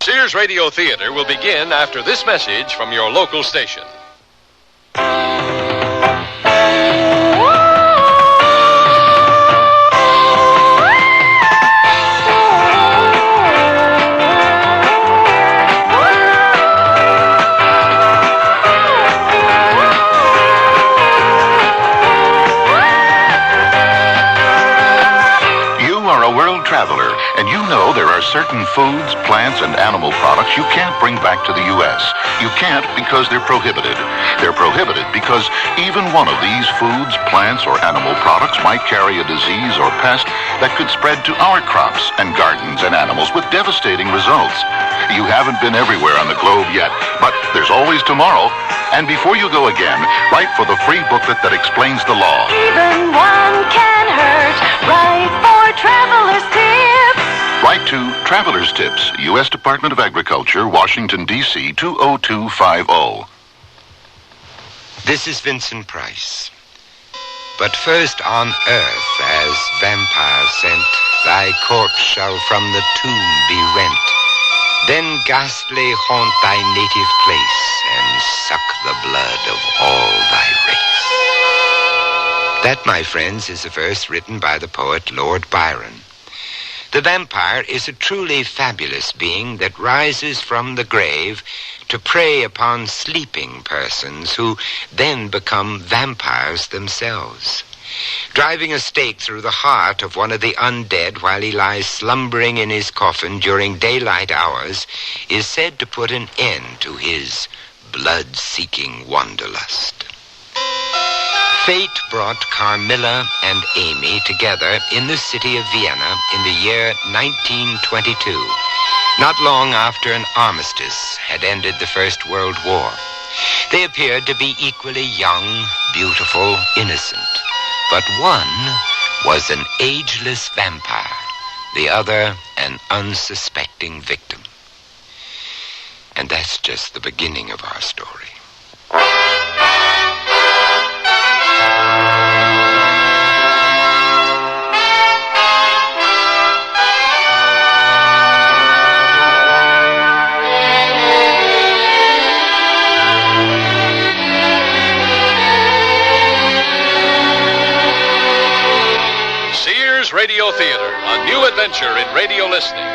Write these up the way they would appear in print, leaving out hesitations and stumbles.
Sears Radio Theater will begin after this message from your local station. Traveler, and you know there are certain foods, plants, and animal products you can't bring back to the U.S. You can't because they're prohibited. They're prohibited because even one of these foods, plants, or animal products might carry a disease or pest that could spread to our crops and gardens and animals with devastating results. You haven't been everywhere on the globe yet, but there's always tomorrow. And before you go again, write for the free booklet that explains the law. Even one can hurt. Write for Traveler's Tips. Write to Traveler's Tips, U.S. Department of Agriculture, Washington, D.C. 20250. This is Vincent Price. But first on earth, as vampire sent, thy corpse shall from the tomb be rent. Then ghastly haunt thy native place, and suck the blood of all thy race. That, my friends, is a verse written by the poet Lord Byron. The vampire is a truly fabulous being that rises from the grave to prey upon sleeping persons who then become vampires themselves. Driving a stake through the heart of one of the undead while he lies slumbering in his coffin during daylight hours is said to put an end to his blood-seeking wanderlust. Fate brought Carmilla and Amy together in the city of Vienna in the year 1922, not long after an armistice had ended the First World War. They appeared to be equally young, beautiful, innocent. But one was an ageless vampire, the other an unsuspecting victim. And that's just the beginning of our story. Radio Theater, a new adventure in radio listening.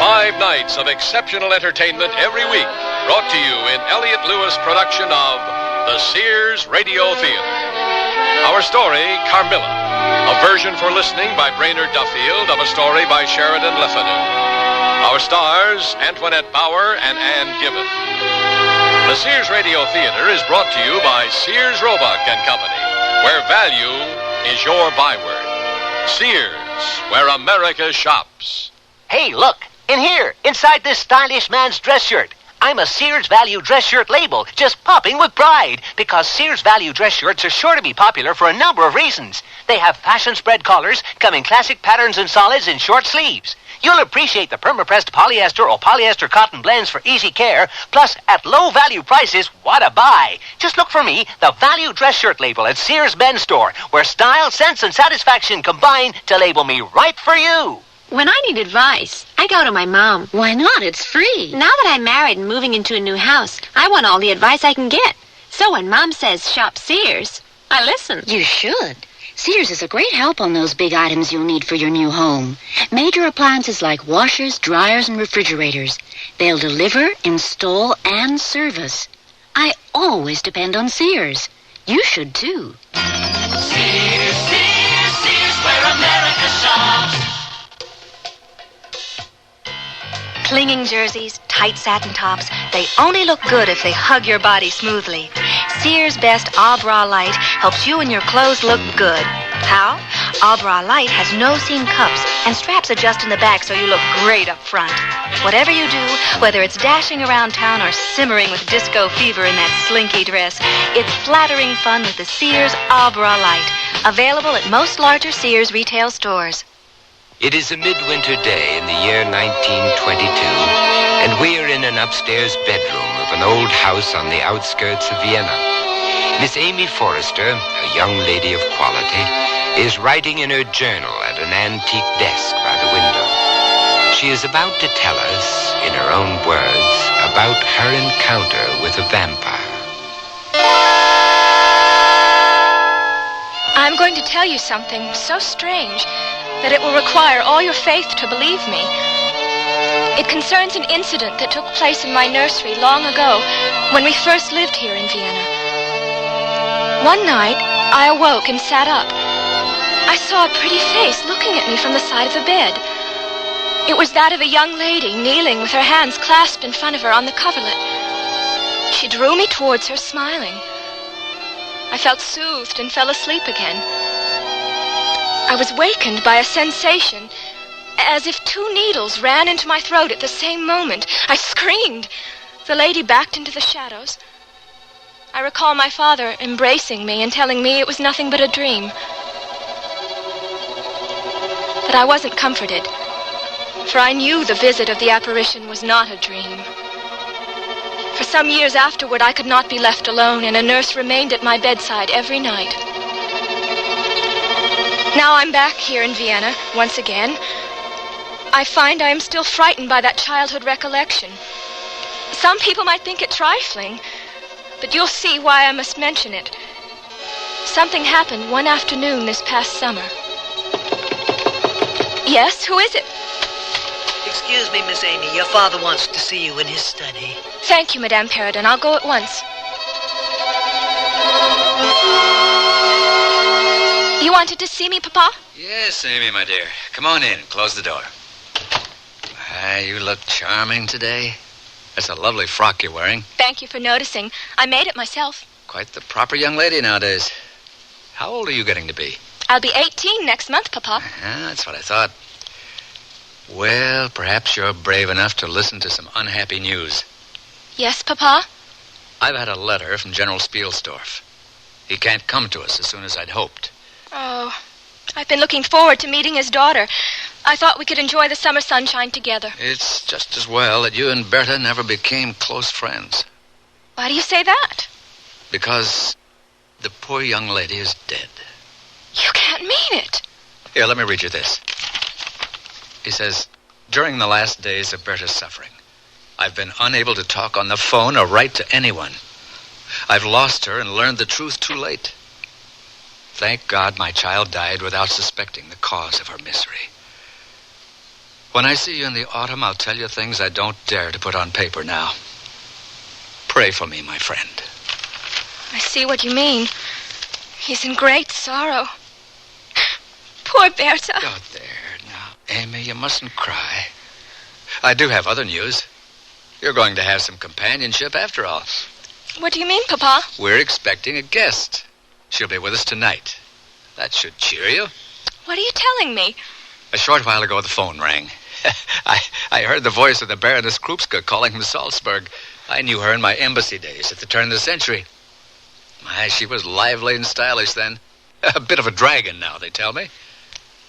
5 nights of exceptional entertainment every week, brought to you in Elliott Lewis production of the Sears Radio Theater. Our story, Carmilla, a version for listening by Brainerd Duffield of a story by Sheridan Le Fanu. Our stars, Antoinette Bauer and Ann Gibbon. The Sears Radio Theater is brought to you by Sears Roebuck and Company, where value is your byword. Sears, where America shops. Hey, look, in here, inside this stylish man's dress shirt. I'm a Sears Value dress shirt label, just popping with pride, because Sears Value dress shirts are sure to be popular for a number of reasons. They have fashion spread collars, come in classic patterns and solids, and short sleeves. You'll appreciate the perma-pressed polyester or polyester cotton blends for easy care, plus at low value prices, what a buy. Just look for me, the Value dress shirt label at Sears Men's Store, where style, sense, and satisfaction combine to label me right for you. When I need advice, I go to my mom. Why not? It's free. Now that I'm married and moving into a new house, I want all the advice I can get. So when Mom says shop Sears, I listen. You should. Sears is a great help on those big items you'll need for your new home. Major appliances like washers, dryers, and refrigerators. They'll deliver, install, and service. I always depend on Sears. You should, too. Sears, Sears, Sears, where America shops. Clinging jerseys, tight satin tops, they only look good if they hug your body smoothly. Sears Best A Bra Light helps you and your clothes look good. How? A Bra Light has no-seam cups, and straps adjust in the back so you look great up front. Whatever you do, whether it's dashing around town or simmering with disco fever in that slinky dress, it's flattering fun with the Sears A Bra Light, available at most larger Sears retail stores. It is a midwinter day in the year 1922, and we are in an upstairs bedroom of an old house on the outskirts of Vienna. Miss Amy Forrester, a young lady of quality, is writing in her journal at an antique desk by the window. She is about to tell us, in her own about her encounter with a vampire. I'm going to tell you something so strange that it will require all your faith to believe me. It concerns an incident that took place in my nursery long ago when we first lived here in Vienna. One night, I awoke and sat up. I saw a pretty face looking at me from the side of the bed. It was that of a young lady kneeling with her hands clasped in front of her on the coverlet. She drew me towards her, smiling. I felt soothed and fell asleep again. I was wakened by a sensation as if 2 needles ran into my throat at the same moment. I screamed. The lady backed into the shadows. I recall my father embracing me and telling me it was nothing but a dream. But I wasn't comforted, for I knew the visit of the apparition was not a dream. For some years afterward, I could not be left alone, and a nurse remained at my bedside every night. Now I'm back here in Vienna, once again. I find I am still frightened by that childhood recollection. Some people might think it trifling, but you'll see why I must mention it. Something happened one afternoon this past summer. Yes, who is it? Excuse me, Miss Amy. Your father wants to see you in his study. Thank you, Madame Perrodon. I'll go at once. You wanted to see me, Papa? Yes, Amy, my dear. Come on in and close the door. You look charming today. That's a lovely frock you're wearing. Thank you for noticing. I made it myself. Quite the proper young lady nowadays. How old are you getting to be? I'll be 18 next month, Papa. That's what I thought. Well, perhaps you're brave enough to listen to some unhappy news. Yes, Papa? I've had a letter from General Spielsdorf. He can't come to us as soon as I'd hoped. Oh, I've been looking forward to meeting his daughter. I thought we could enjoy the summer sunshine together. It's just as well that you and Berta never became close friends. Why do you say that? Because the poor young lady is dead. You can't mean it. Here, let me read you this. He says, during the last days of Berta's suffering, I've been unable to talk on the phone or write to anyone. I've lost her and learned the truth too late. Thank God my child died without suspecting the cause of her misery. When I see you in the autumn, I'll tell you things I don't dare to put on paper now. Pray for me, my friend. I see what you mean. He's in great sorrow. Poor Berta. Oh, there now. Amy, you mustn't cry. I do have other news. You're going to have some companionship after all. What do you mean, Papa? We're expecting a guest. She'll be with us tonight. That should cheer you. What are you telling me? A short while ago, the phone rang. I heard the voice of the Baroness Krupska calling from Salzburg. I knew her in my embassy days at the turn of the century. My, she was lively and stylish then. A bit of a dragon now, they tell me.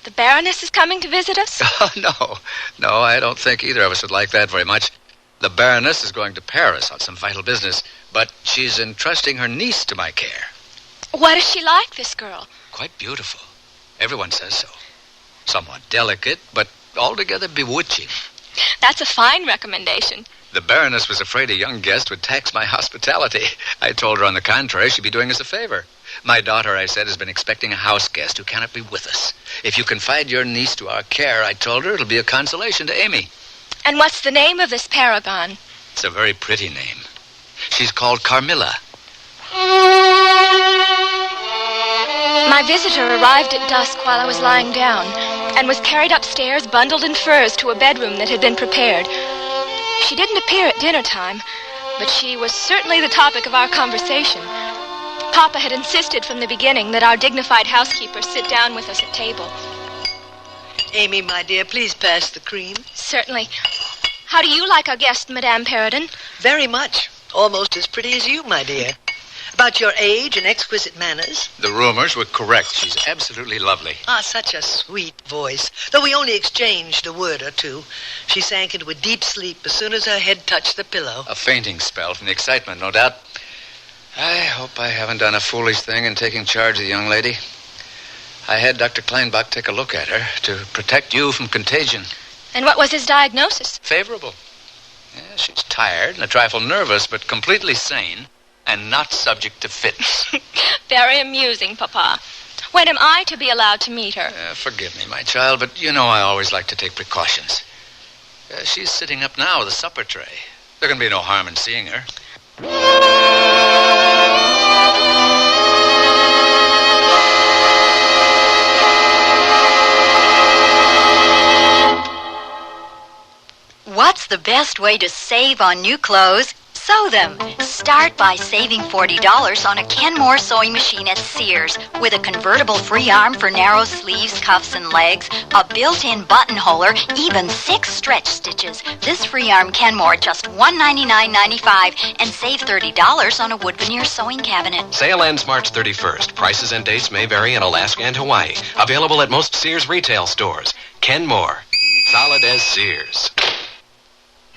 The Baroness is coming to visit us? Oh, no, I don't think either of us would like that very much. The Baroness is going to Paris on some vital business, but she's entrusting her niece to my care. What is she like, this girl? Quite beautiful. Everyone says so. Somewhat delicate, but altogether bewitching. That's a fine recommendation. The Baroness was afraid a young guest would tax my hospitality. I told her, on the contrary, she'd be doing us a favor. My daughter, I said, has been expecting a house guest who cannot be with us. If you confide your niece to our care, I told her, it'll be a consolation to Amy. And what's the name of this paragon? It's a very pretty name. She's called Carmilla. My visitor arrived at dusk while I was lying down and was carried upstairs, bundled in furs, to a bedroom that had been prepared. She didn't appear at dinner time, but she was certainly the topic of our conversation. Papa had insisted from the beginning that our dignified housekeeper sit down with us at table. Amy, my dear, please pass the cream. Certainly. How do you like our guest, Madame Perrodon? Very much. Almost as pretty as you, my dear. About your age and exquisite manners. The rumors were correct. She's absolutely lovely. Ah, such a sweet voice. Though we only exchanged a word or two. She sank into a deep sleep as soon as her head touched the pillow. A fainting spell from the excitement, no doubt. I hope I haven't done a foolish thing in taking charge of the young lady. I had Dr. Kleinbach take a look at her to protect you from contagion. And what was his diagnosis? Favorable. Yeah, she's tired and a trifle nervous, but completely sane and not subject to fits. Very amusing, Papa. When am I to be allowed to meet her? Forgive me, my child, but you know I always like to take precautions. She's sitting up now with a supper tray. There can be no harm in seeing her. What's the best way to save on new clothes? Sew them. Start by saving $40 on a Kenmore sewing machine at Sears with a convertible free arm for narrow sleeves, cuffs, and legs, a built-in buttonholer, even 6 stretch stitches. This free arm Kenmore just $199.95 and save $30 on a wood veneer sewing cabinet. Sale ends March 31st. Prices and dates may vary in Alaska and Hawaii. Available at most Sears retail stores. Kenmore. Solid as Sears.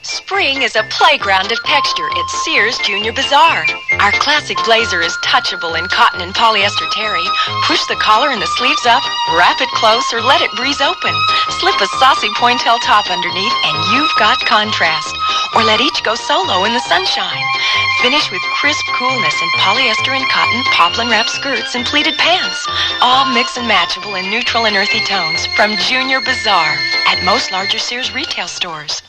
Spring is a playground of texture at Sears Junior Bazaar. Our classic blazer is touchable in cotton and polyester terry. Push the collar and the sleeves up, wrap it close, or let it breeze open. Slip a saucy pointelle top underneath, and you've got contrast. Or let each go solo in the sunshine. Finish with crisp coolness in polyester and cotton, poplin wrap skirts, and pleated pants. All mix and matchable in neutral and earthy tones from Junior Bazaar at most larger Sears retail stores.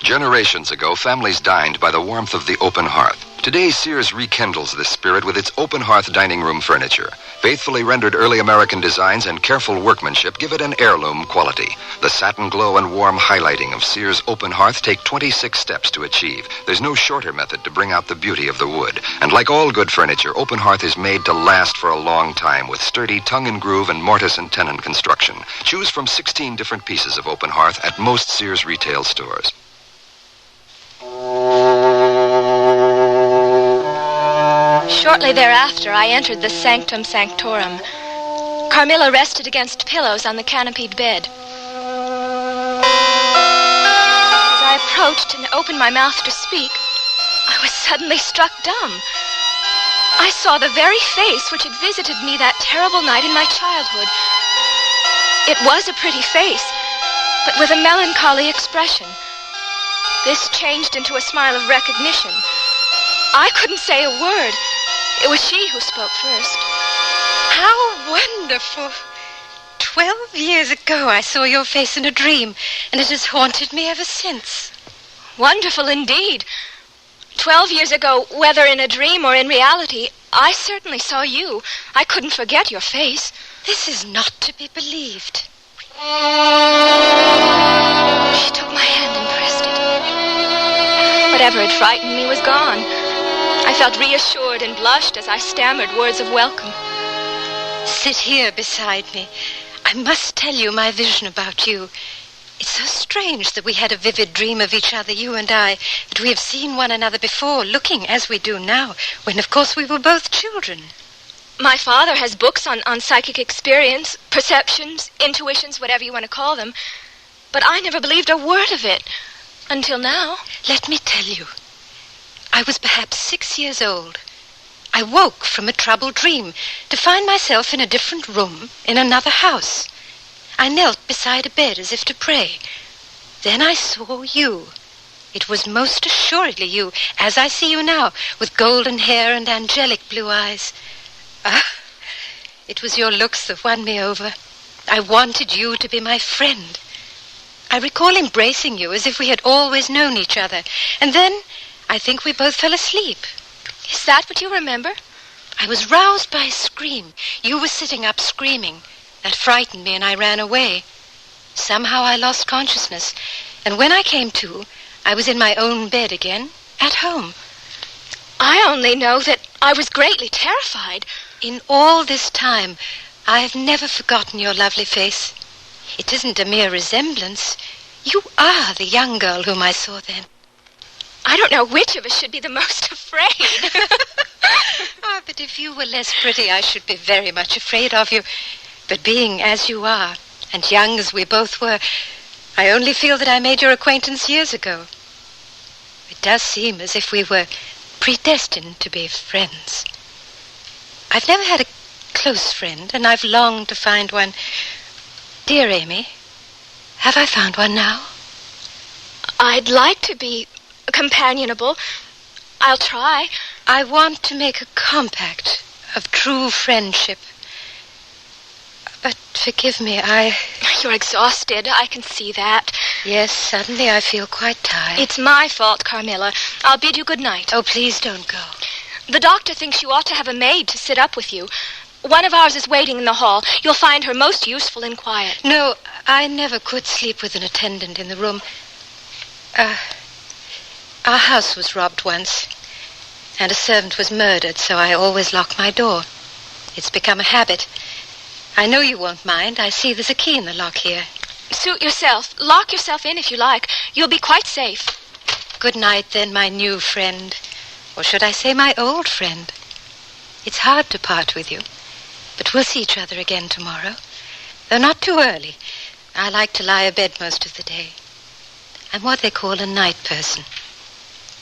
Generations ago, families dined by the warmth of the open hearth. Today, Sears rekindles this spirit with its open hearth dining room furniture. Faithfully rendered early American designs and careful workmanship give it an heirloom quality. The satin glow and warm highlighting of Sears open hearth take 26 steps to achieve. There's no shorter method to bring out the beauty of the wood. And like all good furniture, open hearth is made to last for a long time with sturdy tongue-and-groove and mortise and tenon construction. Choose from 16 different pieces of open hearth at most Sears retail stores. Shortly thereafter, I entered the sanctum sanctorum. Carmilla rested against pillows on the canopied bed. As I approached and opened my mouth to speak, I was suddenly struck dumb. I saw the very face which had visited me that terrible night in my childhood. It was a pretty face, but with a melancholy expression. This changed into a smile of recognition. I couldn't say a word. It was she who spoke first. How wonderful! 12 years ago I saw your face in a dream, and it has haunted me ever since. Wonderful indeed. 12 years ago, whether in a dream or in reality, I certainly saw you. I couldn't forget your face. This is not to be believed. She took my hand and pressed it. Whatever had frightened me was gone. I felt reassured and blushed as I stammered words of welcome. Sit here beside me. I must tell you my vision about you. It's so strange that we had a vivid dream of each other, you and I, that we have seen one another before, looking as we do now, when, of course, we were both children. My father has books on psychic experience, perceptions, intuitions, whatever you want to call them. But I never believed a word of it. Until now. Let me tell you. I was perhaps 6 years old. I woke from a troubled dream to find myself in a different room in another house. I knelt beside a bed as if to pray. Then I saw you. It was most assuredly you, as I see you now, with golden hair and angelic blue eyes. Ah, it was your looks that won me over. I wanted you to be my friend. I recall embracing you as if we had always known each other. And then I think we both fell asleep. Is that what you remember? I was roused by a scream. You were sitting up screaming. That frightened me and I ran away. Somehow I lost consciousness. And when I came to, I was in my own bed again, at home. I only know that I was greatly terrified. In all this time, I've never forgotten your lovely face. It isn't a mere resemblance. You are the young girl whom I saw then. I don't know which of us should be the most afraid. But if you were less pretty, I should be very much afraid of you. But being as you are, and young as we both were, I only feel that I made your acquaintance years ago. It does seem as if we were predestined to be friends. I've never had a close friend, and I've longed to find one. Dear Amy, have I found one now? I'd like to be companionable. I'll try. I want to make a compact of true friendship. But forgive me, You're exhausted. I can see that. Yes, suddenly I feel quite tired. It's my fault, Carmilla. I'll bid you good night. Oh, please don't go. The doctor thinks you ought to have a maid to sit up with you. One of ours is waiting in the hall. You'll find her most useful and quiet. No, I never could sleep with an attendant in the room. Our house was robbed once, and a servant was murdered, so I always lock my door. It's become a habit. I know you won't mind. I see there's a key in the lock here. Suit yourself. Lock yourself in if you like. You'll be quite safe. Good night, then, my new friend. Or should I say my old friend? It's hard to part with you, but we'll see each other again tomorrow. Though not too early. I like to lie abed most of the day. I'm what they call a night person.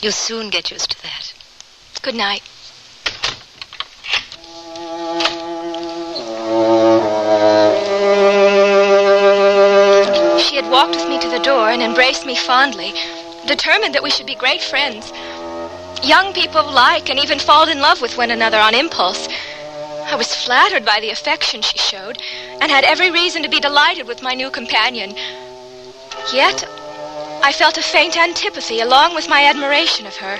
You'll soon get used to that. Good night. She had walked with me to the door and embraced me fondly, determined that we should be great friends. Young people like and even fall in love with one another on impulse. I was flattered by the affection she showed and had every reason to be delighted with my new companion. Yet, I felt a faint antipathy along with my admiration of her.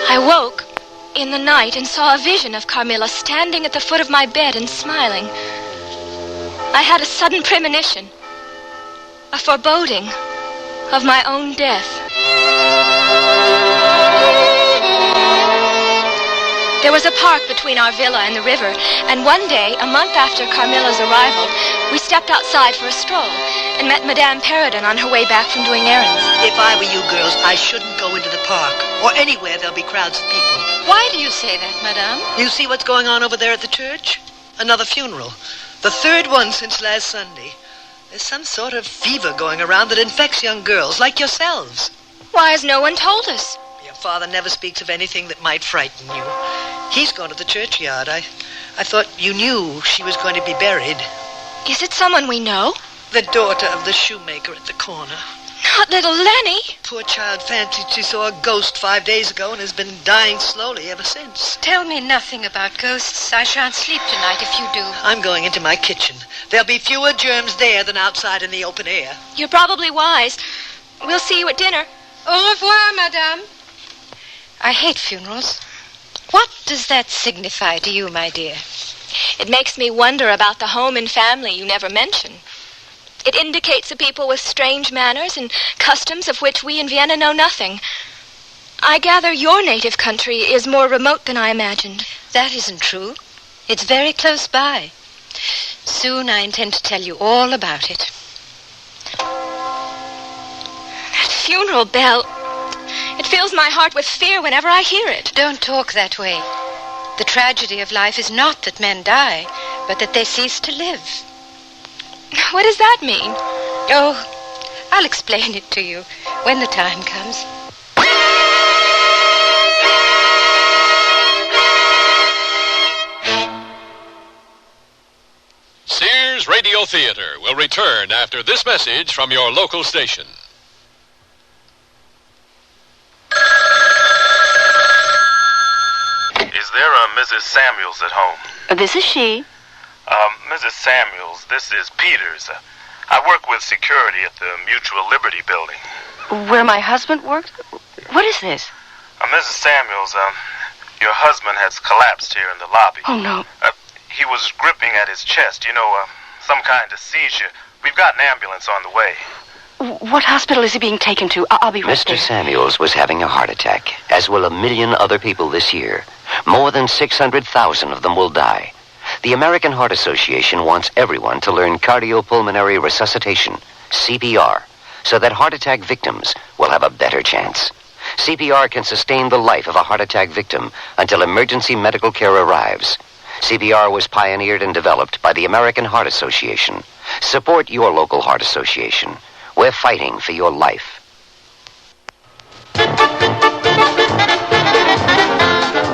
I woke in the night and saw a vision of Carmilla standing at the foot of my bed and smiling. I had a sudden premonition, a foreboding of my own death. There was a park between our villa and the river, and one day, a month after Carmilla's arrival, we stepped outside for a stroll and met Madame Perrodon on her way back from doing errands. If I were you girls, I shouldn't go into the park or anywhere there'll be crowds of people. Why do you say that, Madame? You see what's going on over there at the church? Another funeral. The third one since last Sunday. There's some sort of fever going around that infects young girls like yourselves. Why has no one told us? Your father never speaks of anything that might frighten you. He's gone to the churchyard. I thought you knew she was going to be buried. Is it someone we know? The daughter of the shoemaker at the corner. Not little Lenny. Poor child fancied she saw a ghost 5 days ago and has been dying slowly ever since. Tell me nothing about ghosts. I shan't sleep tonight if you do. I'm going into my kitchen. There'll be fewer germs there than outside in the open air. You're probably wise. We'll see you at dinner. Au revoir, Madame. I hate funerals. What does that signify to you, my dear? It makes me wonder about the home and family you never mention. It indicates a people with strange manners and customs of which we in Vienna know nothing. I gather your native country is more remote than I imagined. That isn't true. It's very close by. Soon I intend to tell you all about it. That funeral bell, it fills my heart with fear whenever I hear it. Don't talk that way. The tragedy of life is not that men die, but that they cease to live. What does that mean? Oh, I'll explain it to you when the time comes. Sears Radio Theater will return after this message from your local station. Is there a Mrs. Samuels at home? This is she. Mrs. Samuels, this is Peters. I work with security at the Mutual Liberty Building. Where my husband worked? What is this? Mrs. Samuels, your husband has collapsed here in the lobby. Oh, no. He was gripping at his chest, some kind of seizure. We've got an ambulance on the way. What hospital is he being taken to? I'll be right there. Mr. Samuels was having a heart attack, as will 1 million other people this year. More than 600,000 of them will die. The American Heart Association wants everyone to learn cardiopulmonary resuscitation, CPR, so that heart attack victims will have a better chance. CPR can sustain the life of a heart attack victim until emergency medical care arrives. CPR was pioneered and developed by the American Heart Association. Support your local heart association. We're fighting for your life.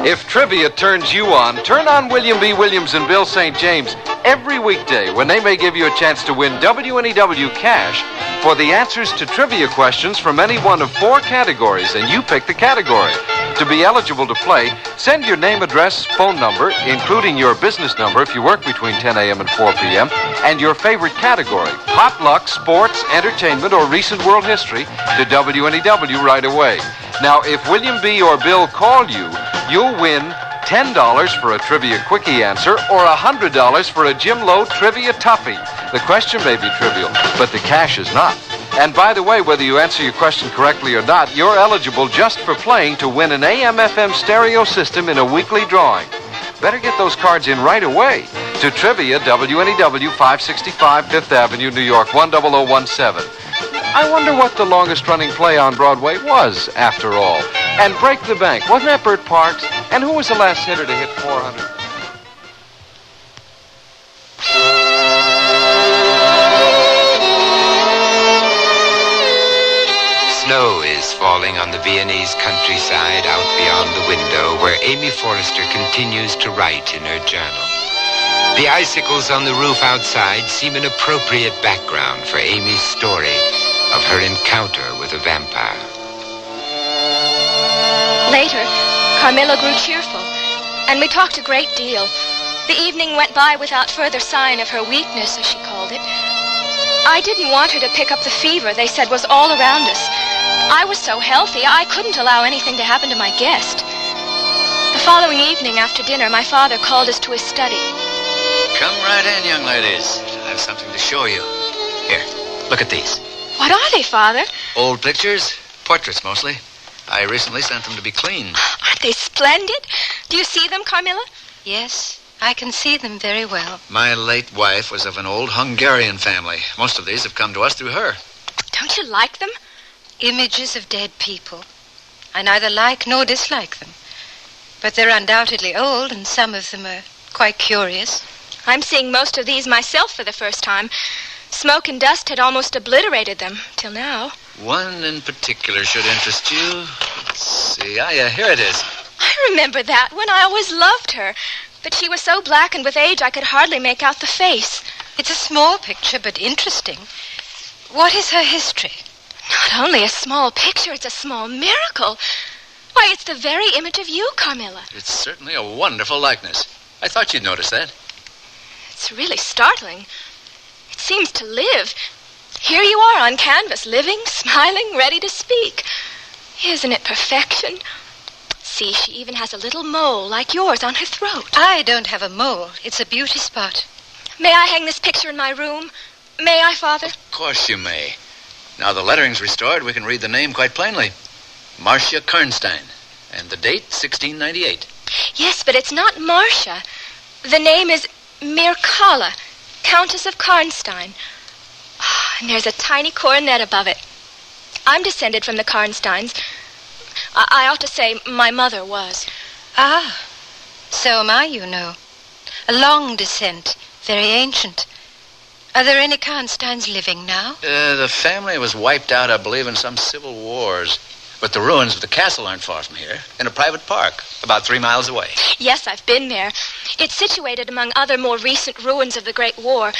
If trivia turns you on, turn on William B. Williams and Bill St. James every weekday when they may give you a chance to win WNEW cash for the answers to trivia questions from any one of 4 categories, and you pick the category. To be eligible to play, send your name, address, phone number, including your business number if you work between 10 a.m. and 4 p.m., and your favorite category, potluck, sports, entertainment, or recent world history, to WNEW right away. Now, if William B. or Bill call you, you'll win $10 for a Trivia Quickie answer or $100 for a Jim Lowe Trivia Toughie. The question may be trivial, but the cash is not. And by the way, whether you answer your question correctly or not, you're eligible just for playing to win an AM/FM stereo system in a weekly drawing. Better get those cards in right away to Trivia, WNEW 565 Fifth Avenue, New York 10017. I wonder what the longest-running play on Broadway was, after all. And Break the Bank, wasn't that Bert Parks? And who was the last hitter to hit 400? Snow is falling on the Viennese countryside out beyond the window where Amy Forrester continues to write in her journal. The icicles on the roof outside seem an appropriate background for Amy's story of her encounter with a vampire. Later, Carmilla grew cheerful, and we talked a great deal. The evening went by without further sign of her weakness, as she called it. I didn't want her to pick up the fever they said was all around us. I was so healthy, I couldn't allow anything to happen to my guest. The following evening after dinner, my father called us to his study. Come right in, young ladies. I have something to show you. Here, look at these. What are they, Father? Old pictures, portraits mostly. I recently sent them to be cleaned. Aren't they splendid? Do you see them, Carmilla? Yes, I can see them very well. My late wife was of an old Hungarian family. Most of these have come to us through her. Don't you like them? Images of dead people. I neither like nor dislike them. But they're undoubtedly old, and some of them are quite curious. I'm seeing most of these myself for the first time. Smoke and dust had almost obliterated them, till now. One in particular should interest you. Let's see. Yeah, here it is. I remember that one. I always loved her. But she was so blackened with age I could hardly make out the face. It's a small picture, but interesting. What is her history? Not only a small picture, it's a small miracle. Why, it's the very image of you, Carmilla. It's certainly a wonderful likeness. I thought you'd notice that. It's really startling. It seems to live. Here you are on canvas, living, smiling, ready to speak. Isn't it perfection? See, she even has a little mole like yours on her throat. I don't have a mole. It's a beauty spot. May I hang this picture in my room? May I, Father? Of course you may. Now the lettering's restored, we can read the name quite plainly. Marcia Kernstein. And the date, 1698. Yes, but it's not Marcia. The name is Mircalla, Countess of Karnstein. And there's a tiny coronet above it. I'm descended from the Karnsteins. I ought to say my mother was. Ah, so am I, you know. A long descent, very ancient. Are there any Karnsteins living now? The family was wiped out, I believe, in some civil wars. But the ruins of the castle aren't far from here, in a private park, about 3 miles away. Yes, I've been there. It's situated among other more recent ruins of the Great War.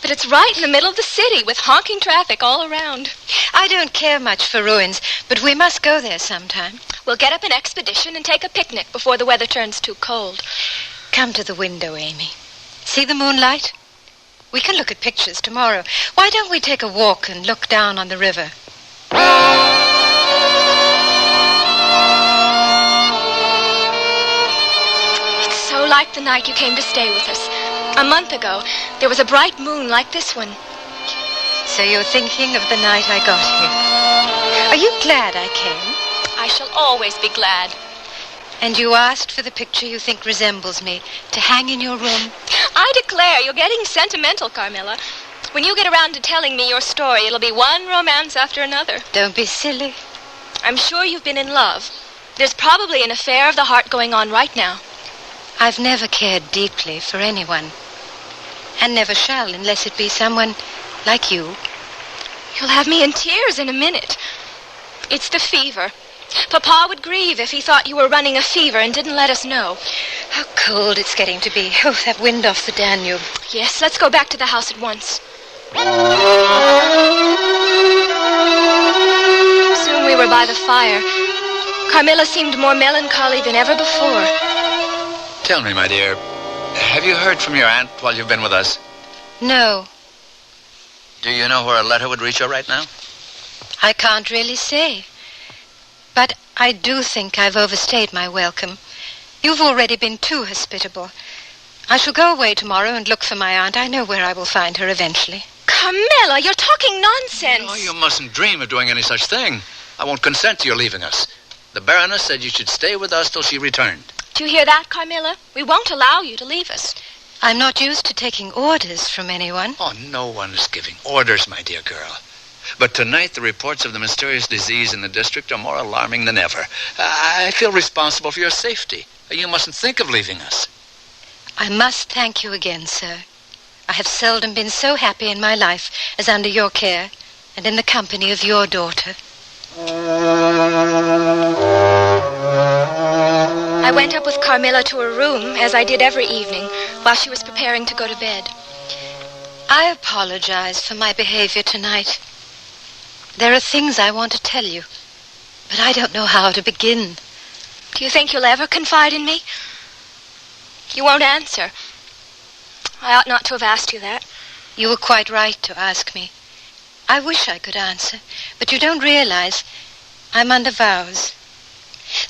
But it's right in the middle of the city, with honking traffic all around. I don't care much for ruins, but we must go there sometime. We'll get up an expedition and take a picnic before the weather turns too cold. Come to the window, Amy. See the moonlight? We can look at pictures tomorrow. Why don't we take a walk and look down on the river? It's so like the night you came to stay with us. A month ago, there was a bright moon like this one. So you're thinking of the night I got here. Are you glad I came? I shall always be glad. And you asked for the picture you think resembles me to hang in your room? I declare, you're getting sentimental, Carmilla. When you get around to telling me your story, it'll be one romance after another. Don't be silly. I'm sure you've been in love. There's probably an affair of the heart going on right now. I've never cared deeply for anyone. And never shall, unless it be someone like you. You'll have me in tears in a minute. It's the fever. Papa would grieve if he thought you were running a fever and didn't let us know. How cold it's getting to be. Oh, that wind off the Danube. Yes, let's go back to the house at once. Soon we were by the fire. Carmilla seemed more melancholy than ever before. Tell me, my dear, have you heard from your aunt while you've been with us? No, Do you know where a letter would reach her right now? I can't really say. But I do think I've overstayed my welcome. You've already been too hospitable. I shall go away tomorrow and look for my aunt. I know where I will find her eventually. Carmilla, you're talking nonsense. No, you mustn't dream of doing any such thing. I won't consent to your leaving us. The Baroness said you should stay with us till she returned. Do you hear that, Carmilla? We won't allow you to leave us. I'm not used to taking orders from anyone. Oh, no one is giving orders, my dear girl. But tonight, the reports of the mysterious disease in the district are more alarming than ever. I feel responsible for your safety. You mustn't think of leaving us. I must thank you again, sir. I have seldom been so happy in my life as under your care and in the company of your daughter. I went up with Carmilla to her room, as I did every evening, while she was preparing to go to bed. I apologize for my behavior tonight. There are things I want to tell you, but I don't know how to begin. Do you think you'll ever confide in me? You won't answer. I ought not to have asked you that. You were quite right to ask me. I wish I could answer, but you don't realize I'm under vows.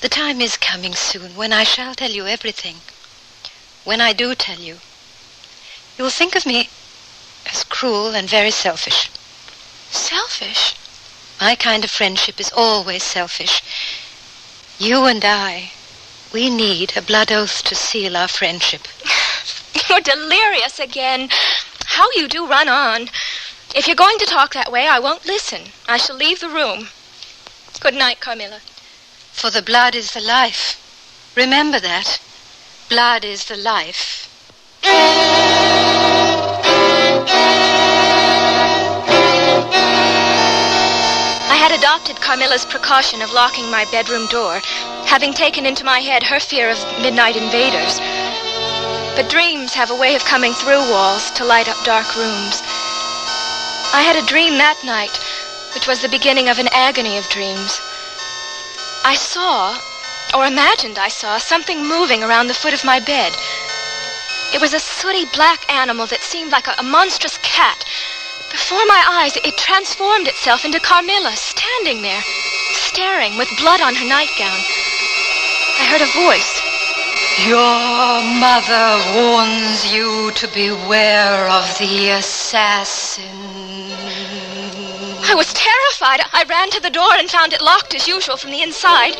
The time is coming soon when I shall tell you everything. When I do tell you, you'll think of me as cruel and very selfish. Selfish? My kind of friendship is always selfish. You and I, we need a blood oath to seal our friendship. You're delirious again. How you do run on. If you're going to talk that way, I won't listen. I shall leave the room. Good night, Carmilla. For the blood is the life. Remember that. Blood is the life. I had adopted Carmilla's precaution of locking my bedroom door, having taken into my head her fear of midnight invaders. But dreams have a way of coming through walls to light up dark rooms. I had a dream that night, which was the beginning of an agony of dreams. I saw, or imagined I saw, something moving around the foot of my bed. It was a sooty black animal that seemed like a monstrous cat. Before my eyes, it transformed itself into Carmilla, standing there, staring with blood on her nightgown. I heard a voice. Your mother warns you to beware of the assassin. I was terrified. I ran to the door and found it locked as usual from the inside.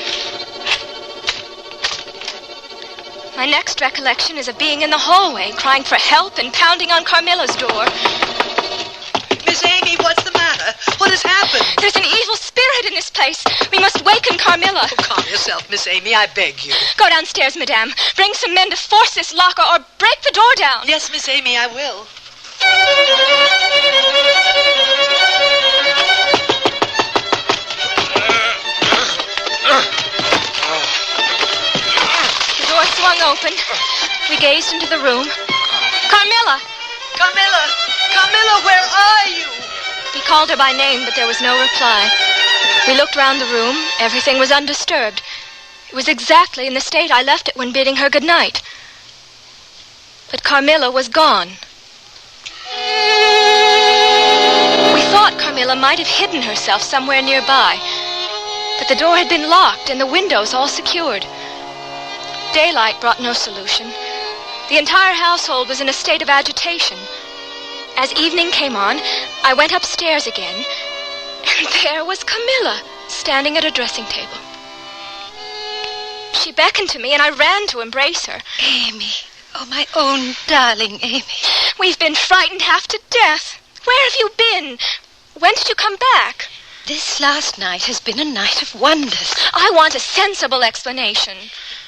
My next recollection is of being in the hallway, crying for help and pounding on Carmilla's door. Miss Amy, what's the matter? What has happened? There's an evil spirit in this place. We must waken Carmilla. Oh, calm yourself, Miss Amy, I beg you. Go downstairs, madame. Bring some men to force this lock or break the door down. Yes, Miss Amy, I will. The door swung open. We gazed into the room. Carmilla! Carmilla! Carmilla, where are you? He called her by name, but there was no reply. We looked round the room. Everything was undisturbed. It was exactly in the state I left it when bidding her good night. But Carmilla was gone. We thought Carmilla might have hidden herself somewhere nearby. But the door had been locked and the windows all secured. Daylight brought no solution. The entire household was in a state of agitation. As evening came on, I went upstairs again, and there was Carmilla, standing at her dressing table. She beckoned to me, and I ran to embrace her. Amy, oh, my own darling Amy. We've been frightened half to death. Where have you been? When did you come back? This last night has been a night of wonders. I want a sensible explanation.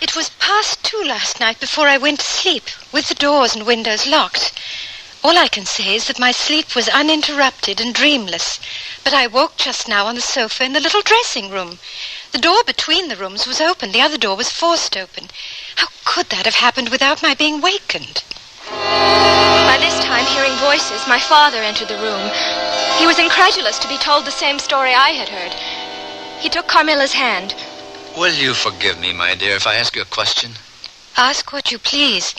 It was past 2 last night before I went to sleep, with the doors and windows locked. All I can say is that my sleep was uninterrupted and dreamless, but I woke just now on the sofa in the little dressing room. The door between the rooms was open. The other door was forced open. How could that have happened without my being wakened? By this time, hearing voices, my father entered the room. He was incredulous to be told the same story I had heard. He took Carmilla's hand. Will you forgive me, my dear, if I ask you a question? Ask what you please.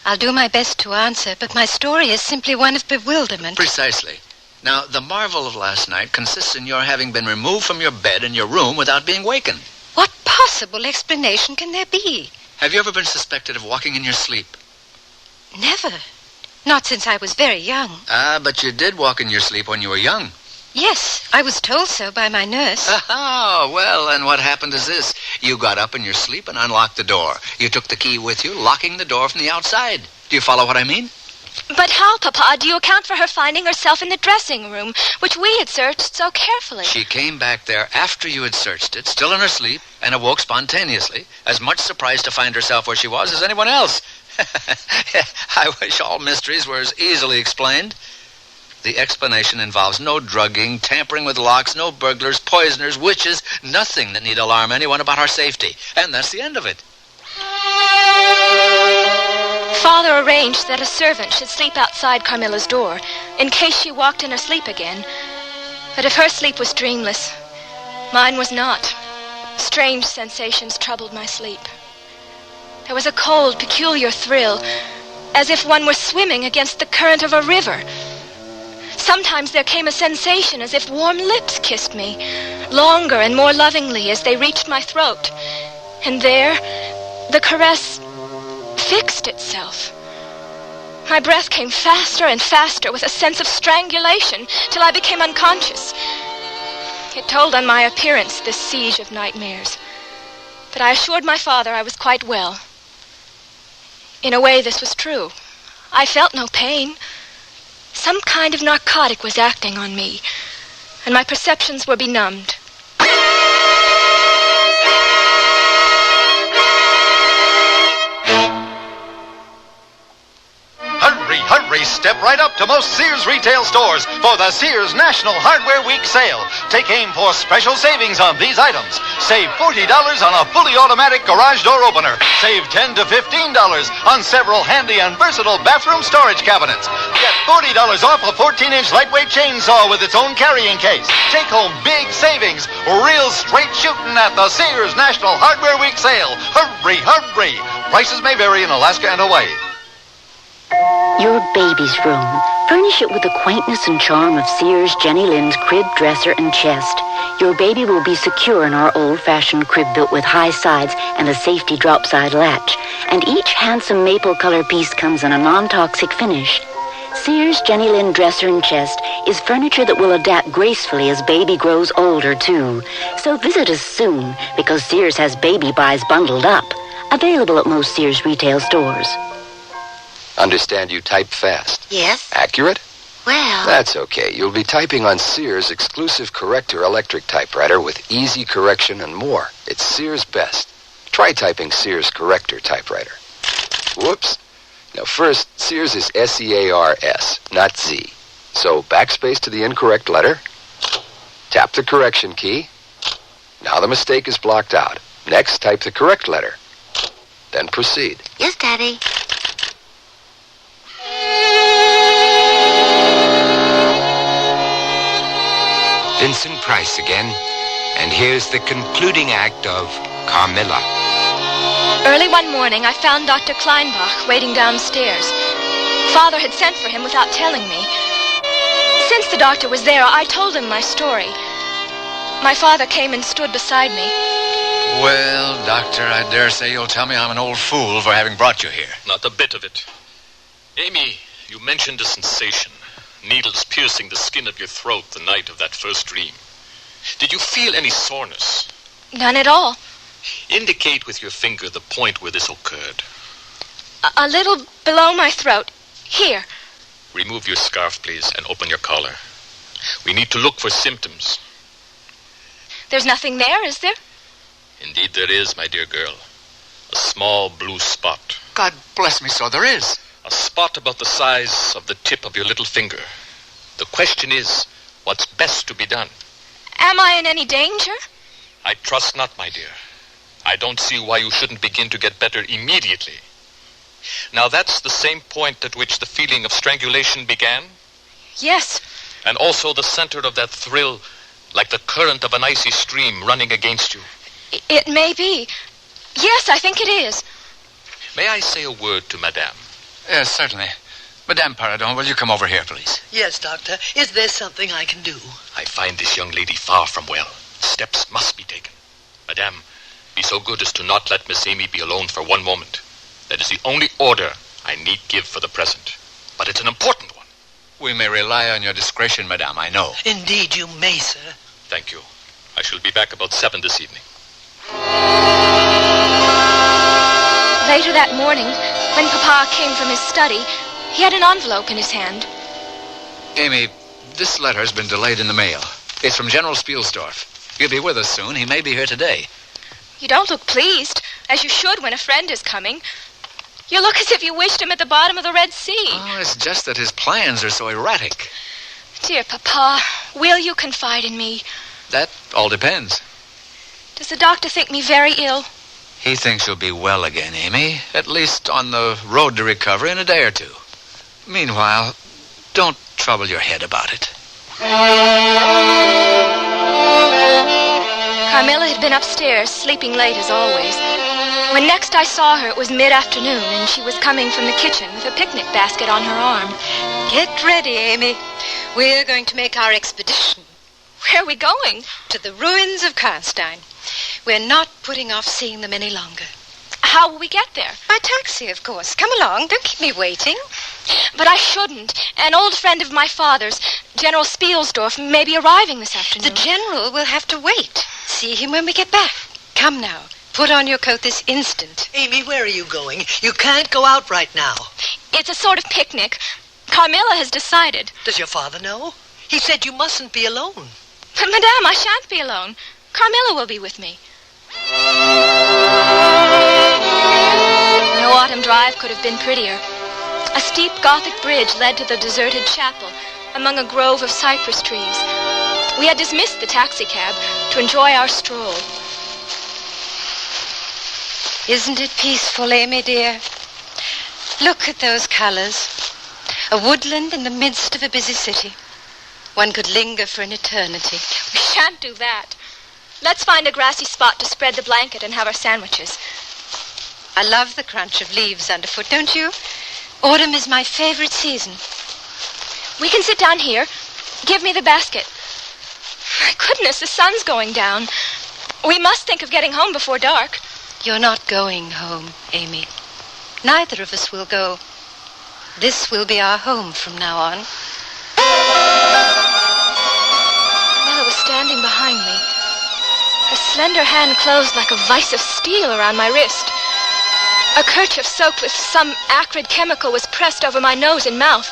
I'll do my best to answer, but my story is simply one of bewilderment. Precisely. Now, the marvel of last night consists in your having been removed from your bed in your room without being wakened. What possible explanation can there be? Have you ever been suspected of walking in your sleep? Never. Not since I was very young. Ah, but you did walk in your sleep when you were young. Yes, I was told so by my nurse. Oh, well, and what happened is this. You got up in your sleep and unlocked the door. You took the key with you, locking the door from the outside. Do you follow what I mean? But how, Papa, do you account for her finding herself in the dressing room, which we had searched so carefully? She came back there after you had searched it, still in her sleep, and awoke spontaneously, as much surprised to find herself where she was as anyone else. I wish all mysteries were as easily explained. The explanation involves no drugging, tampering with locks, no burglars, poisoners, witches, nothing that need alarm anyone about our safety. And that's the end of it. Father arranged that a servant should sleep outside Carmilla's door, in case she walked in her sleep again. But if her sleep was dreamless, mine was not. Strange sensations troubled my sleep. There was a cold, peculiar thrill, as if one were swimming against the current of a river. Sometimes there came a sensation as if warm lips kissed me, longer and more lovingly as they reached my throat. And there, the caress fixed itself. My breath came faster and faster with a sense of strangulation till I became unconscious. It told on my appearance, this siege of nightmares. But I assured my father I was quite well. In a way, this was true. I felt no pain. Some kind of narcotic was acting on me, and my perceptions were benumbed. Hurry, step right up to most Sears retail stores for the Sears National Hardware Week sale. Take aim for special savings on these items. Save $40 on a fully automatic garage door opener. Save $10 to $15 on several handy and versatile bathroom storage cabinets. Get $40 off a 14-inch lightweight chainsaw with its own carrying case. Take home big savings, real straight shooting at the Sears National Hardware Week sale. Hurry, hurry. Prices may vary in Alaska and Hawaii. Your baby's room. Furnish it with the quaintness and charm of Sears Jenny Lind's crib, dresser, and chest. Your baby will be secure in our old-fashioned crib built with high sides and a safety drop-side latch. And each handsome maple color piece comes in a non-toxic finish. Sears Jenny Lind dresser and chest is furniture that will adapt gracefully as baby grows older, too. So visit us soon, because Sears has baby buys bundled up. Available at most Sears retail stores. Understand you type fast. Yes? Accurate? Well... That's okay. You'll be typing on Sears' exclusive Corrector electric typewriter with easy correction and more. It's Sears' best. Try typing Sears Corrector typewriter. Whoops. Now first, Sears is S-E-A-R-S, not Z. So backspace to the incorrect letter. Tap the correction key. Now the mistake is blocked out. Next, type the correct letter. Then proceed. Yes, Daddy. Vincent Price again, and here's the concluding act of Carmilla. Early one morning, I found Dr. Kleinbach waiting downstairs. Father had sent for him without telling me. Since the doctor was there, I told him my story. My father came and stood beside me. Well, Doctor, I dare say you'll tell me I'm an old fool for having brought you here. Not a bit of it. Amy, you mentioned a sensation. Needles piercing the skin of your throat the night of that first dream. Did you feel any soreness? None at all. Indicate with your finger the point where this occurred. A little below my throat. Here. Remove your scarf, please, and open your collar. We need to look for symptoms. There's nothing there, is there? Indeed there is, my dear girl. A small blue spot. God bless me, so there is. A spot about the size of the tip of your little finger. The question is, what's best to be done? Am I in any danger? I trust not, my dear. I don't see why you shouldn't begin to get better immediately. Now that's the same point at which the feeling of strangulation began? Yes. And also the center of that thrill, like the current of an icy stream running against you? It may be. Yes, I think it is. May I say a word to Madame? Yes, certainly. Madame Paradon, will you come over here, please? Yes, Doctor. Is there something I can do? I find this young lady far from well. Steps must be taken. Madame, be so good as to not let Miss Amy be alone for one moment. That is the only order I need give for the present. But it's an important one. We may rely on your discretion, Madame, I know. Indeed, you may, sir. Thank you. I shall be back about 7 this evening. Later that morning, when Papa came from his study, he had an envelope in his hand. Amy, this letter has been delayed in the mail. It's from General Spielsdorf. He'll be with us soon. He may be here today. You don't look pleased, as you should when a friend is coming. You look as if you wished him at the bottom of the Red Sea. Oh, it's just that his plans are so erratic. Dear Papa, will you confide in me? That all depends. Does the doctor think me very ill? He thinks you'll be well again, Amy. At least on the road to recovery in a day or two. Meanwhile, don't trouble your head about it. Carmilla had been upstairs, sleeping late as always. When next I saw her, it was mid-afternoon, and she was coming from the kitchen with a picnic basket on her arm. Get ready, Amy. We're going to make our expedition. Where are we going? To the ruins of Karnstein. We're not putting off seeing them any longer. How will we get there? By taxi, of course. Come along. Don't keep me waiting. But I shouldn't. An old friend of my father's, General Spielsdorf, may be arriving this afternoon. The general will have to wait. See him when we get back. Come now. Put on your coat this instant. Amy, where are you going? You can't go out right now. It's a sort of picnic. Carmilla has decided. Does your father know? He said you mustn't be alone. But, Madame, I shan't be alone. Carmilla will be with me. No autumn drive could have been prettier. A steep Gothic bridge led to the deserted chapel among a grove of cypress trees. We had dismissed the taxicab to enjoy our stroll. Isn't it peaceful, Amy, dear? Look at those colors. A woodland in the midst of a busy city. One could linger for an eternity. We shan't do that. Let's find a grassy spot to spread the blanket and have our sandwiches. I love the crunch of leaves underfoot, don't you? Autumn is my favorite season. We can sit down here. Give me the basket. My goodness, the sun's going down. We must think of getting home before dark. You're not going home, Amy. Neither of us will go. This will be our home from now on. Mother was standing behind me. Her slender hand closed like a vice of steel around my wrist. A kerchief soaked with some acrid chemical was pressed over my nose and mouth.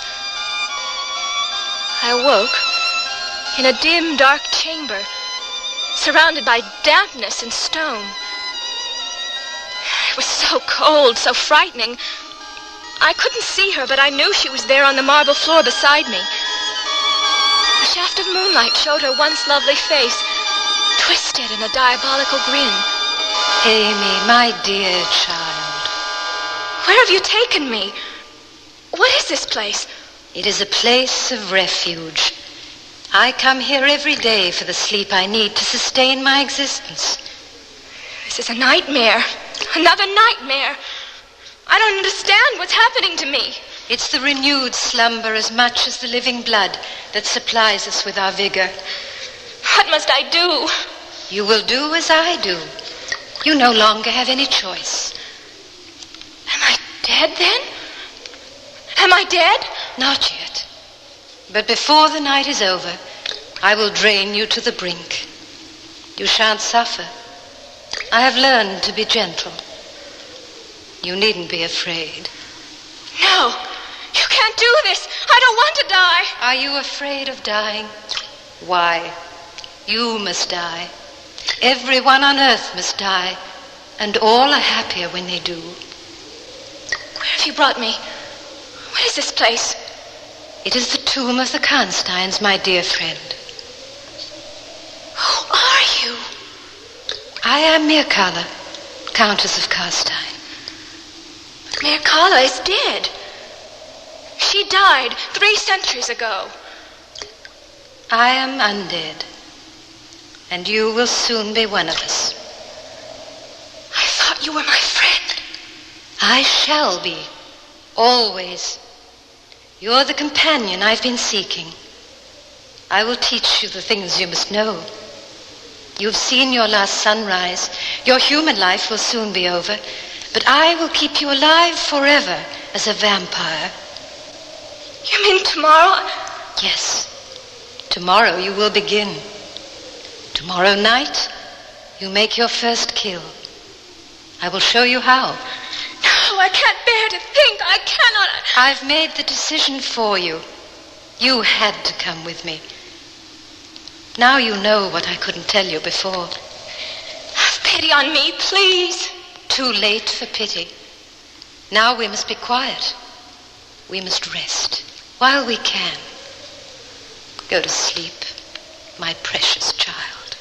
I awoke in a dim, dark chamber, surrounded by dampness and stone. It was so cold, so frightening. I couldn't see her, but I knew she was there on the marble floor beside me. A shaft of moonlight showed her once lovely face, twisted in a diabolical grin. Amy, my dear child. Where have you taken me? What is this place? It is a place of refuge. I come here every day for the sleep I need to sustain my existence. This is a nightmare. Another nightmare. I don't understand what's happening to me. It's the renewed slumber as much as the living blood that supplies us with our vigor. What must I do? You will do as I do. You no longer have any choice. Am I dead then? Am I dead? Not yet. But before the night is over, I will drain you to the brink. You shan't suffer. I have learned to be gentle. You needn't be afraid. No, you can't do this. I don't want to die. Are you afraid of dying? Why, you must die. Everyone on earth must die, and all are happier when they do. Where have you brought me? What is this place? It is the tomb of the Karnsteins, my dear friend. Who are you? I am Mirkala, Countess of Karnstein. Mircalla is dead. She died 3 centuries ago. I am undead, and you will soon be one of us. I thought you were my friend. I shall be, always. You're the companion I've been seeking. I will teach you the things you must know. You've seen your last sunrise. Your human life will soon be over, but I will keep you alive forever as a vampire. You mean tomorrow? Yes. Tomorrow you will begin. Tomorrow night, you make your first kill. I will show you how. No, I can't bear to think. I cannot. I've made the decision for you. You had to come with me. Now you know what I couldn't tell you before. Have pity on me, please. Too late for pity. Now we must be quiet. We must rest while we can. Go to sleep, my precious child.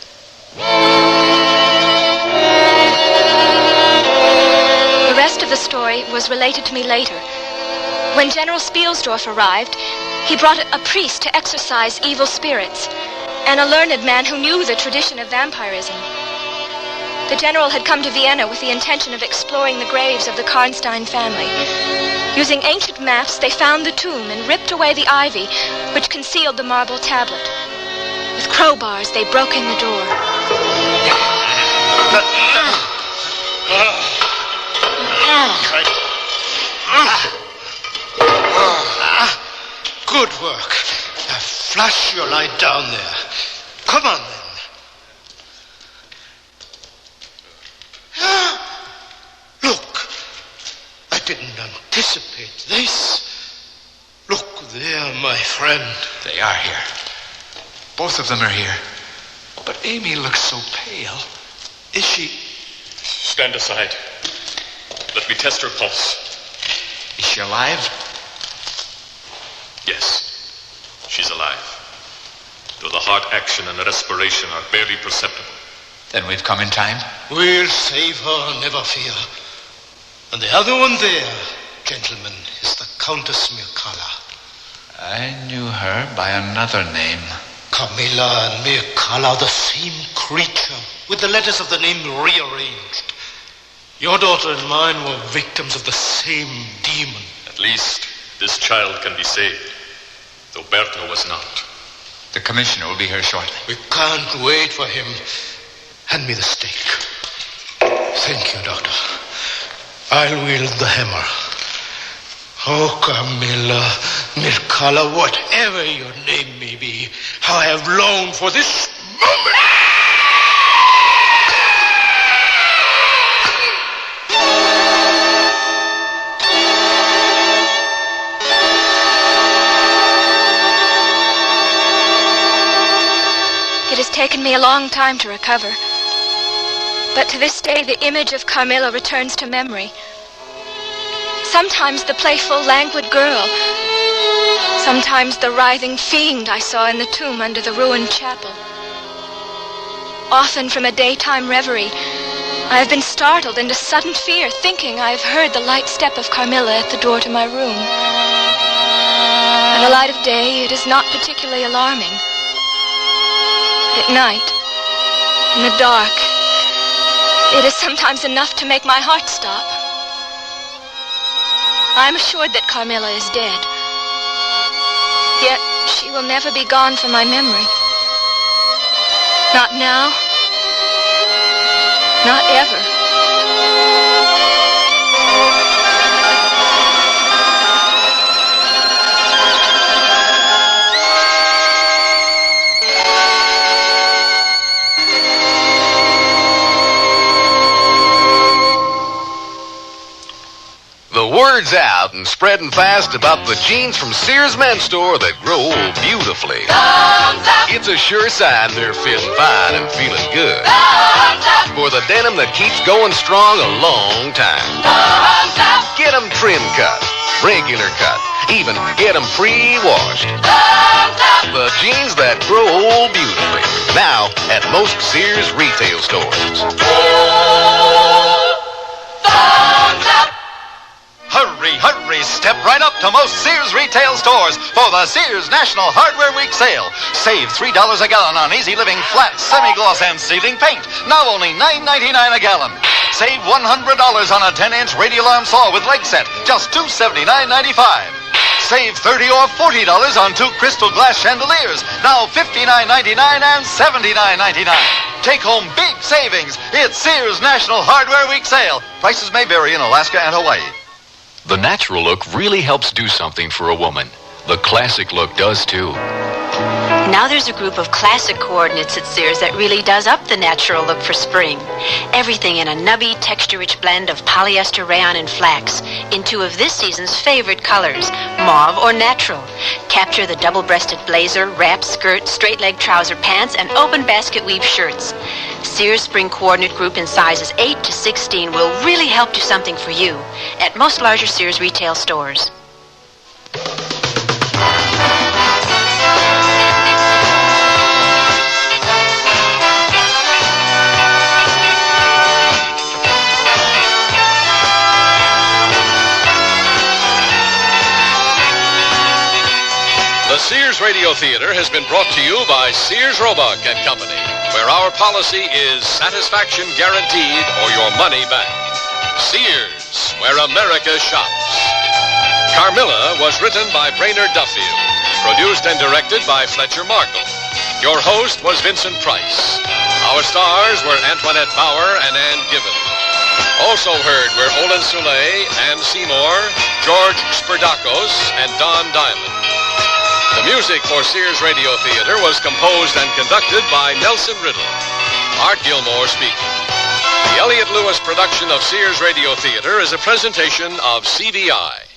The rest of the story was related to me later. When General Spielsdorf arrived, he brought a priest to exorcise evil spirits, and a learned man who knew the tradition of vampirism. The general had come to Vienna with the intention of exploring the graves of the Karnstein family. Using ancient maps, they found the tomb and ripped away the ivy, which concealed the marble tablet. With crowbars, they broke in the door. Good work. Now flush your light down there. Come on, then. Look, I didn't anticipate this. Look there, my friend. They are here. Both of them are here. But Amy looks so pale. Is she? Stand aside. Let me test her pulse. Is she alive? Yes, she's alive. Though the heart action and the respiration are barely perceptible. Then we've come in time? We'll save her, never fear. And the other one there, gentlemen, is the Countess Mircalla. I knew her by another name. Carmilla and Mircalla, the same creature, with the letters of the name rearranged. Your daughter and mine were victims of the same demon. At least this child can be saved, though Bertha was not. The commissioner will be here shortly. We can't wait for him. Hand me the stake. Thank you, Doctor. I'll wield the hammer. Oh, Carmilla, Mircalla, whatever your name may be, how I have longed for this moment. It has taken me a long time to recover. But to this day, the image of Carmilla returns to memory. Sometimes the playful, languid girl. Sometimes the writhing fiend I saw in the tomb under the ruined chapel. Often from a daytime reverie, I have been startled into sudden fear, thinking I have heard the light step of Carmilla at the door to my room. By the light of day, it is not particularly alarming. At night, in the dark, it is sometimes enough to make my heart stop. I am assured that Carmilla is dead. Yet she will never be gone from my memory. Not now. Not ever. The word's out and spreading fast about the jeans from Sears Men's Store that grow beautifully. It's a sure sign they're feeling fine and feeling good. For the denim that keeps going strong a long time. Get them trim cut, regular cut, even get them pre-washed. The jeans that grow beautifully. Now at most Sears retail stores. right up to most Sears retail stores for the Sears National Hardware Week sale. Save $3 a gallon on Easy Living flat, semi-gloss, and ceiling paint. Now only $9.99 a gallon. Save $100 on a 10-inch radial arm saw with leg set, just $279.95. Save $30 or $40 on 2 crystal glass chandeliers, now $59.99 and $79.99. Take home big savings. It's Sears National Hardware Week sale. Prices may vary in Alaska and Hawaii. The natural look really helps do something for a woman. The classic look does too. Now there's a group of classic coordinates at Sears that really does up the natural look for spring. Everything in a nubby, texture-rich blend of polyester, rayon, and flax in 2 of this season's favorite colors, mauve or natural. Capture the double-breasted blazer, wrap skirt, straight-leg trouser pants, and open basket weave shirts. Sears Spring Coordinate Group in sizes 8 to 16 will really help do something for you at most larger Sears retail stores. The Sears Radio Theater has been brought to you by Sears Roebuck and Company, where our policy is satisfaction guaranteed or your money back. Sears, where America shops. Carmilla was written by Brainerd Duffield, produced and directed by Fletcher Markle. Your host was Vincent Price. Our stars were Antoinette Bauer and Ann Given. Also heard were Olin Soule, Ann Seymour, George Sperdakos, and Don Diamond. The music for Sears Radio Theater was composed and conducted by Nelson Riddle. Art Gilmore speaking. The Elliott Lewis production of Sears Radio Theater is a presentation of CBI.